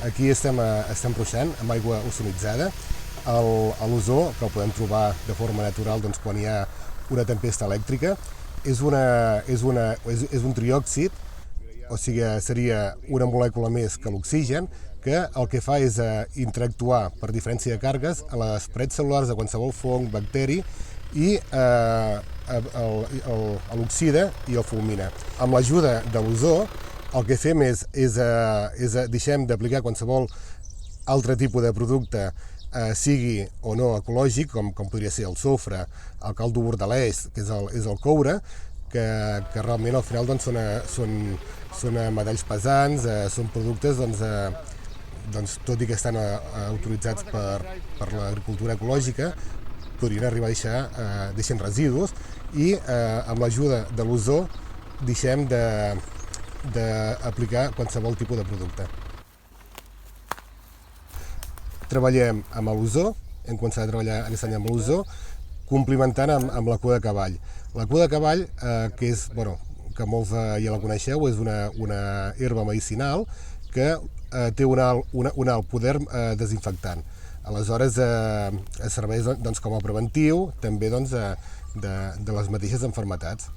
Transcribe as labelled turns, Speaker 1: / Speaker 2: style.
Speaker 1: Aquí estem ruixant amb aigua ozonitzada. L'ozó, que el podem trobar de forma natural quan hi ha una tempesta elèctrica, és un triòxid, o sigui, seria una molècula més que l'oxigen, que el que fa és interactuar per diferència de càrregues a les parets cel·lulars de qualsevol fong, bacteri, i l'oxida i el fulmina. Amb l'ajuda de l'ozó, el que fem és deixem d'aplicar qualsevol altre tipus de producte, sigui o no ecològic, com podria ser el sofre, el caldo bordalès, que és el coure, que realment al final són metalls pesants, són productes tot i que estan autoritzats per l'agricultura ecològica, podrien arribar a deixar residus, i amb l'ajuda de l'ozó deixem d'aplicar qualsevol tipus de producte. Treballem amb l'ozó, hem començat a treballar aquest any amb l'ozó, complementant amb la cua de cavall. La cua de cavall, que molts ja la coneixeu, és una herba medicinal que té un alt poder desinfectant. Aleshores, serveix com a preventiu també de les mateixes malalties.